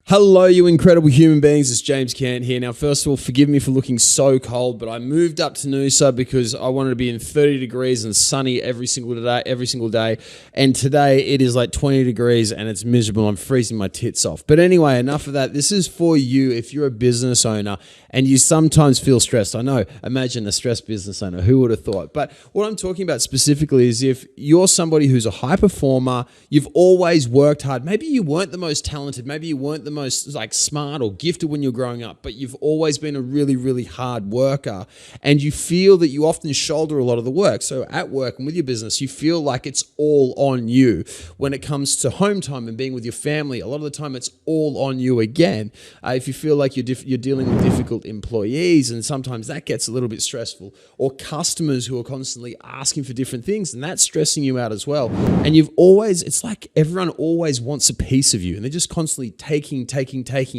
Hello, you incredible human beings. It's James Cant here. Now, first of all, forgive me for looking so cold, but I moved up to Noosa because I wanted to be in 30 degrees and sunny every single day. And today it is like 20 degrees and it's miserable. I'm freezing my tits off. But anyway, enough of that. This is for you if you're a business owner and you sometimes feel stressed. I know, imagine a stressed business owner. Who would have thought? But what I'm talking about specifically is if you're somebody who's a high performer, you've always worked hard. Maybe you weren't the most talented. Maybe you weren't the most like smart or gifted when you're growing up, but you've always been a really, really hard worker and you feel that you often shoulder a lot of the work. So at work and with your business, you feel like it's all on you. When it comes to home time and being with your family, a lot of the time it's all on you again. If you feel like you're dealing with difficult employees, and sometimes that gets a little bit stressful, or customers who are constantly asking for different things, and that's stressing you out as well. And it's like everyone always wants a piece of you and they're just constantly taking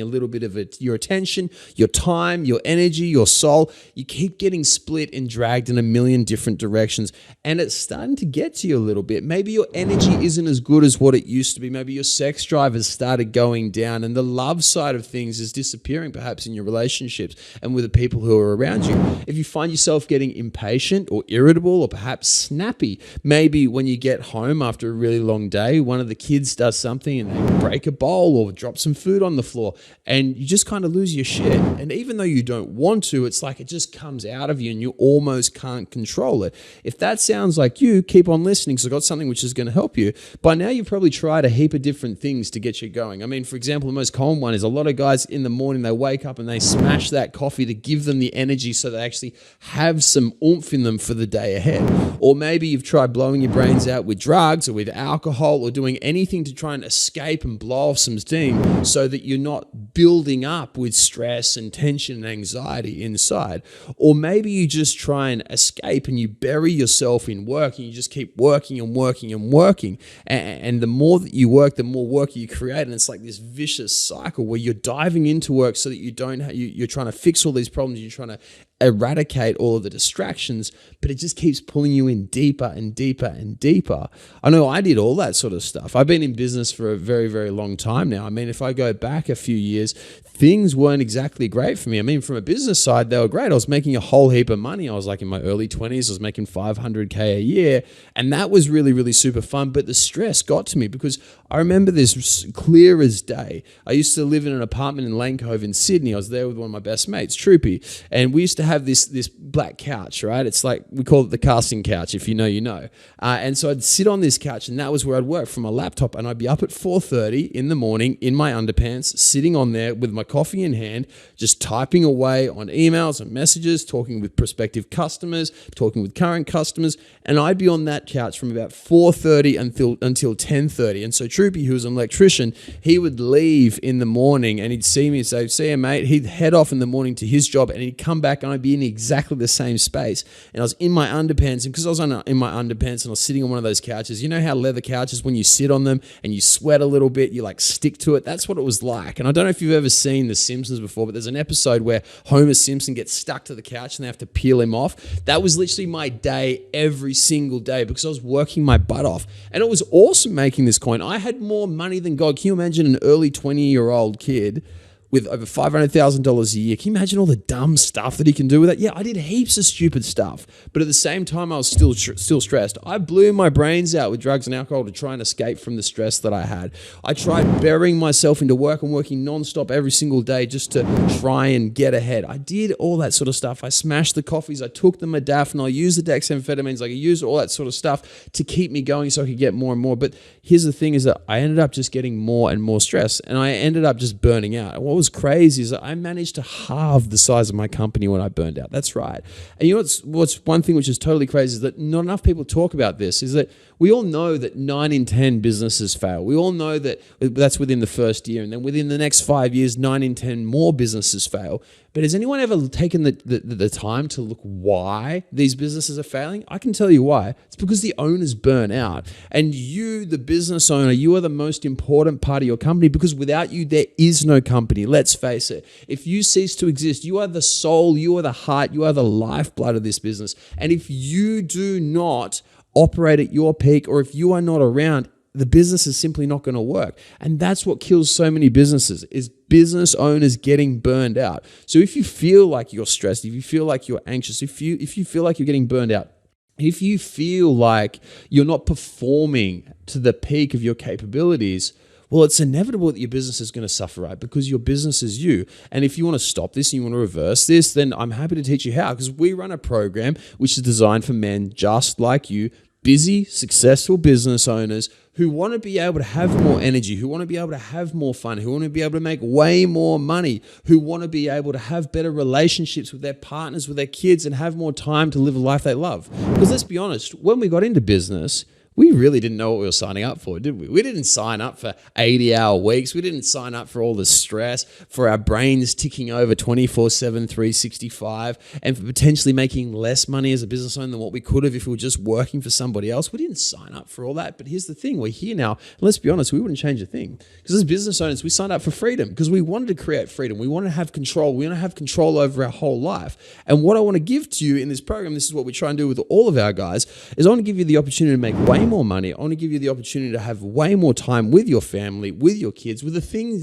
a little bit of your attention, your time, your energy, your soul. You keep getting split and dragged in a million different directions, and it's starting to get to you a little bit. Maybe your energy isn't as good as what it used to be. Maybe your sex drive has started going down and the love side of things is disappearing perhaps in your relationships and with the people who are around you. If you find yourself getting impatient or irritable or perhaps snappy, maybe when you get home after a really long day, one of the kids does something and they break a bowl or drop some food on the floor and you just kind of lose your shit. And even though you don't want to, it's like it just comes out of you and you almost can't control it. If that sounds like you, keep on listening because I've got something which is going to help you. By now, you've probably tried a heap of different things to get you going. I mean, for example, the most common one is a lot of guys in the morning, they wake up and they smash that coffee to give them the energy so they actually have some oomph in them for the day ahead. Or maybe you've tried blowing your brains out with drugs or with alcohol or doing anything to try and escape and blow off some steam so that you're not building up with stress and tension and anxiety inside. Or maybe you just try and escape and you bury yourself in work and you just keep working and working and working. And the more that you work, the more work you create. And it's like this vicious cycle where you're diving into work so that you're trying to fix all these problems. You're trying to eradicate all of the distractions, but it just keeps pulling you in deeper and deeper and deeper. I know I did all that sort of stuff. I've been in business for a very, very long time now. I mean, if I go back a few years, things weren't exactly great for me. I mean, from a business side, they were great. I was making a whole heap of money. I was like in my early 20s, I was making $500K a year, and that was really, really super fun. But the stress got to me because I remember this clear as day. I used to live in an apartment in Lane Cove in Sydney. I was there with one of my best mates, Troopy, and we used to have this black couch, right? It's like, we call it the casting couch. If you know, you know. And so I'd sit on this couch and that was where I'd work from my laptop, and I'd be up at 4:30 in the morning in my underpants, sitting on there with my coffee in hand, just typing away on emails and messages, talking with prospective customers, talking with current customers. And I'd be on that couch from about 4:30 until 10:30. And so Troopy, who was an electrician, he would leave in the morning and he'd see me and say, "See you, mate." He'd head off in the morning to his job and he'd come back and I'd be in exactly the same space. And I was in my underpants, and because I was in my underpants and I was sitting on one of those couches, you know how leather couches, when you sit on them and you sweat a little bit, you like stick to it. That's what it was like. And I don't know if you've ever seen The Simpsons before, but there's an episode where Homer Simpson gets stuck to the couch and they have to peel him off. That was literally my day every single day because I was working my butt off. And it was awesome making this coin. I had more money than God. Can you imagine an early 20-year-old kid with over $500,000 a year? Can you imagine all the dumb stuff that he can do with that? Yeah, I did heaps of stupid stuff, but at the same time, I was still stressed. I blew my brains out with drugs and alcohol to try and escape from the stress that I had. I tried burying myself into work and working nonstop every single day just to try and get ahead. I did all that sort of stuff. I smashed the coffees. I took the modafinil. I used the dexamphetamines. Like I used all that sort of stuff to keep me going so I could get more and more. But here's the thing is that I ended up just getting more and more stress, and I ended up just burning out. And what was crazy is that I managed to halve the size of my company when I burned out. That's right. And you know what's one thing which is totally crazy is that not enough people talk about this, is that we all know that 9 in 10 businesses fail. We all know that that's within the first year, and then within the next 5 years, 9 in 10 more businesses fail. But has anyone ever taken the time to look why these businesses are failing? I can tell you why. It's because the owners burn out. And you, the business owner, you are the most important part of your company, because without you, there is no company. Let's face it. If you cease to exist, you are the soul, you are the heart, you are the lifeblood of this business. And if you do not operate at your peak, or if you are not around, the business is simply not going to work. And that's what kills so many businesses, is business owners getting burned out. So if you feel like you're stressed, if you feel like you're anxious, if you feel like you're getting burned out, if you feel like you're not performing to the peak of your capabilities, well, it's inevitable that your business is going to suffer, right? Because your business is you. And if you want to stop this and you want to reverse this, then I'm happy to teach you how, because we run a program which is designed for men just like you, busy, successful business owners who want to be able to have more energy, who want to be able to have more fun, who want to be able to make way more money, who want to be able to have better relationships with their partners, with their kids, and have more time to live a life they love. Because let's be honest, when we got into business, we really didn't know what we were signing up for, did we? We didn't sign up for 80-hour weeks. We didn't sign up for all the stress, for our brains ticking over 24/7, 365, and for potentially making less money as a business owner than what we could have if we were just working for somebody else. We didn't sign up for all that. But here's the thing. We're here now. And let's be honest, we wouldn't change a thing. Because as business owners, we signed up for freedom because we wanted to create freedom. We want to have control. We want to have control over our whole life. And what I want to give to you in this program, this is what we try and do with all of our guys, is I want to give you the opportunity to make way more money. I want to give you the opportunity to have way more time with your family, with your kids, with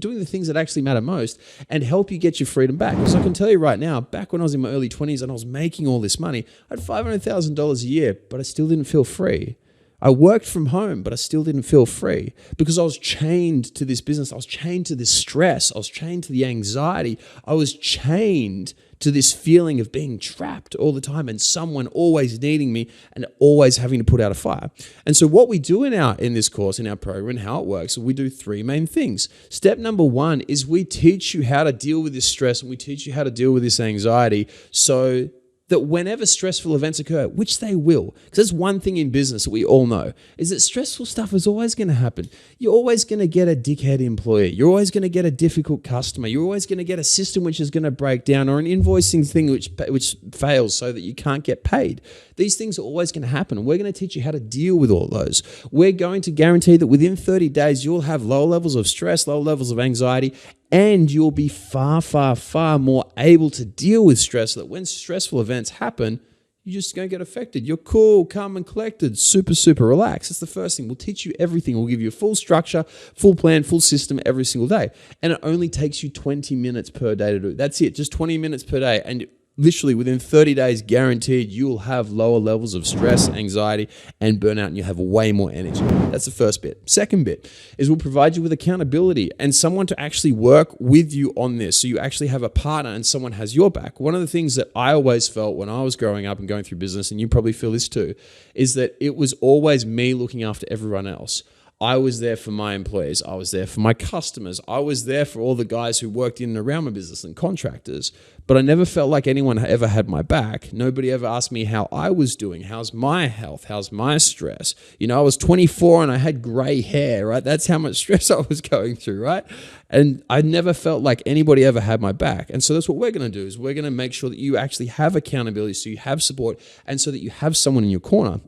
doing the things that actually matter most, and help you get your freedom back. Because I can tell you right now, back when I was in my early 20s and I was making all this money, I had $500,000 a year, but I still didn't feel free. I worked from home, but I still didn't feel free because I was chained to this business. I was chained to this stress. I was chained to the anxiety. I was chained to this feeling of being trapped all the time and someone always needing me and always having to put out a fire. And so what we do in this course, in our program, and how it works, we do three main things. Step number one is we teach you how to deal with this stress, and we teach you how to deal with this anxiety so that whenever stressful events occur, which they will, because there's one thing in business that we all know, is that stressful stuff is always going to happen. You're always going to get a dickhead employee. You're always going to get a difficult customer. You're always going to get a system which is going to break down, or an invoicing thing which fails so that you can't get paid. These things are always going to happen, and we're going to teach you how to deal with all those. We're going to guarantee that within 30 days, you'll have lower levels of stress, lower levels of anxiety, and you'll be far, far, far more able to deal with stress, so that when stressful events happen, you just don't get affected. You're cool, calm and collected, super, super relaxed. That's the first thing. We'll teach you everything. We'll give you a full structure, full plan, full system every single day. And it only takes you 20 minutes per day to do. That's it, just 20 minutes per day. And literally within 30 days, guaranteed, you'll have lower levels of stress, anxiety, and burnout, and you'll have way more energy. That's the first bit. Second bit is we'll provide you with accountability and someone to actually work with you on this. So you actually have a partner and someone has your back. One of the things that I always felt when I was growing up and going through business, and you probably feel this too, is that it was always me looking after everyone else. I was there for my employees. I was there for my customers. I was there for all the guys who worked in and around my business and contractors. But I never felt like anyone ever had my back. Nobody ever asked me how I was doing. How's my health? How's my stress? You know, I was 24 and I had gray hair, right? That's how much stress I was going through, right? And I never felt like anybody ever had my back. And so that's what we're going to do, is we're going to make sure that you actually have accountability, so you have support, and so that you have someone in your corner.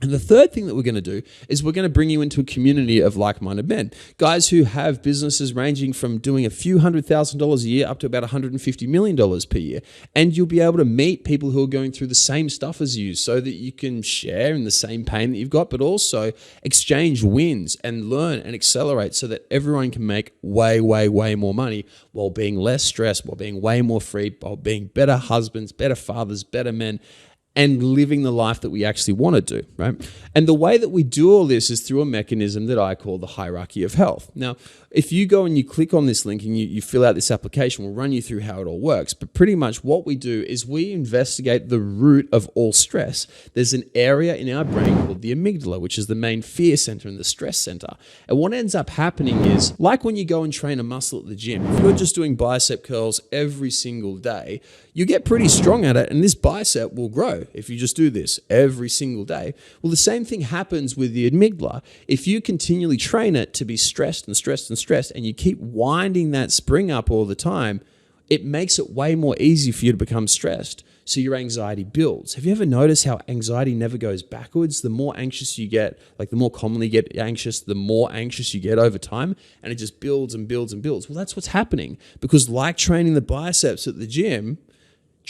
And the third thing that we're going to do is we're going to bring you into a community of like-minded men, guys who have businesses ranging from doing a few $100,000 a year up to about $150 million per year. And you'll be able to meet people who are going through the same stuff as you, so that you can share in the same pain that you've got, but also exchange wins and learn and accelerate, so that everyone can make way, way, way more money while being less stressed, while being way more free, while being better husbands, better fathers, better men, and living the life that we actually want to do, right? And the way that we do all this is through a mechanism that I call the hierarchy of health. Now, if you go and you click on this link and you fill out this application, we'll run you through how it all works. But pretty much what we do is we investigate the root of all stress. There's an area in our brain called the amygdala, which is the main fear center and the stress center. And what ends up happening is, like when you go and train a muscle at the gym, if you're just doing bicep curls every single day, you get pretty strong at it, and this bicep will grow if you just do this every single day. Well, the same thing happens with the amygdala. If you continually train it to be stressed and stressed and stressed, and you keep winding that spring up all the time, it makes it way more easy for you to become stressed. So your anxiety builds. Have you ever noticed how anxiety never goes backwards? The more anxious you get, like the more commonly you get anxious, the more anxious you get over time, and it just builds and builds and builds. Well, that's what's happening, because like training the biceps at the gym,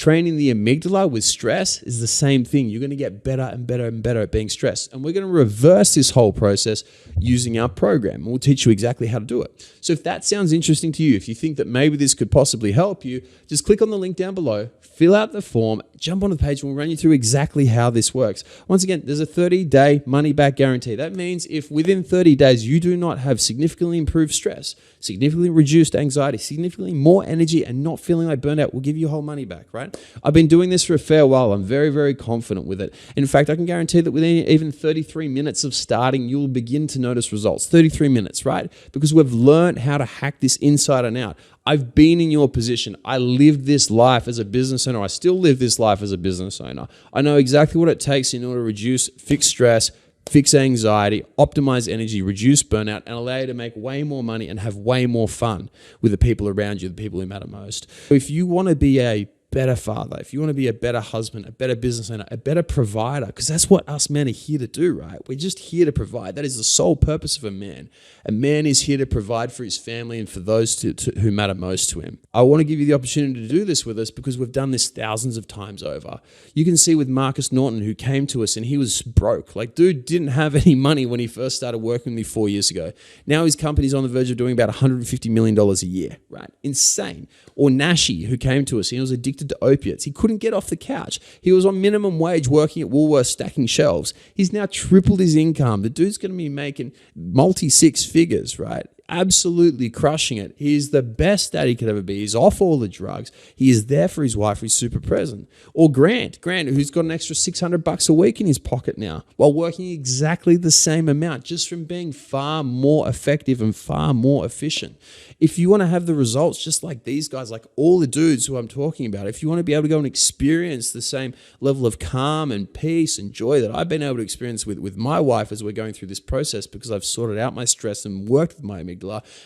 Training the amygdala with stress is the same thing. You're going to get better and better and better at being stressed. And we're going to reverse this whole process using our program. And we'll teach you exactly how to do it. So if that sounds interesting to you, if you think that maybe this could possibly help you, just click on the link down below, fill out the form, jump onto the page, and we'll run you through exactly how this works. Once again, there's a 30-day money-back guarantee. That means if within 30 days you do not have significantly improved stress, significantly reduced anxiety, significantly more energy, and not feeling like burnt out, we'll give you your whole money back, right? I've been doing this for a fair while. I'm very, very confident with it. In fact, I can guarantee that within even 33 minutes of starting, you'll begin to notice results. 33 minutes, right? Because we've learned how to hack this inside and out. I've been in your position. I lived this life as a business owner. I still live this life as a business owner. I know exactly what it takes in order to reduce, fix stress, fix anxiety, optimize energy, reduce burnout, and allow you to make way more money and have way more fun with the people around you, the people who matter most. If you want to be a better father, if you want to be a better husband, a better business owner, a better provider, because that's what us men are here to do, right? We're just here to provide. That is the sole purpose of a man. A man is here to provide for his family and for those who matter most to him. I want to give you the opportunity to do this with us because we've done this thousands of times over. You can see with Marcus Norton, who came to us and he was broke. Like, dude didn't have any money when he first started working with me 4 years ago. Now his company's on the verge of doing about $150 million a year, right? Insane. Or Nashi, who came to us, he was addicted to opiates. He couldn't get off the couch. He was on minimum wage working at Woolworths stacking shelves. He's now tripled his income. The dude's going to be making multi-six figures, right? Absolutely crushing it. He's the best dad he could ever be. He's off all the drugs. He is there for his wife. He's super present. Or Grant, who's got an extra $600 a week in his pocket now while working exactly the same amount just from being far more effective and far more efficient. If you want to have the results just like these guys, like all the dudes who I'm talking about, if you want to be able to go and experience the same level of calm and peace and joy that I've been able to experience with my wife as we're going through this process because I've sorted out my stress and worked with my amygdala,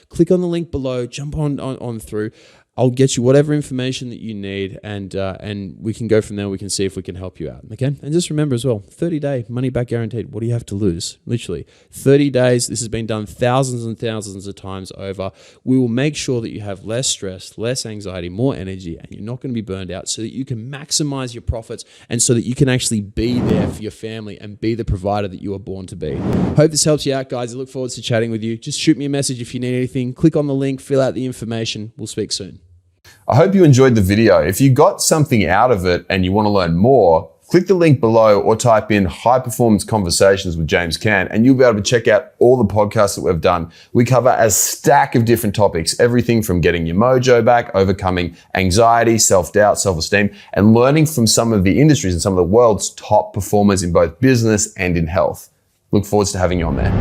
click on the link below, jump on through. I'll get you whatever information that you need, and we can go from there. We can see if we can help you out, okay? And just remember as well, 30-day money-back guaranteed. What do you have to lose? Literally, 30 days. This has been done thousands and thousands of times over. We will make sure that you have less stress, less anxiety, more energy, and you're not going to be burned out so that you can maximize your profits and so that you can actually be there for your family and be the provider that you were born to be. Hope this helps you out, guys. I look forward to chatting with you. Just shoot me a message if you need anything. Click on the link, fill out the information. We'll speak soon. I hope you enjoyed the video. If you got something out of it and you want to learn more, click the link below or type in High Performance Conversations with James Cant and you'll be able to check out all the podcasts that we've done. We cover a stack of different topics, everything from getting your mojo back, overcoming anxiety, self-doubt, self-esteem, and learning from some of the industries and some of the world's top performers in both business and in health. Look forward to having you on there.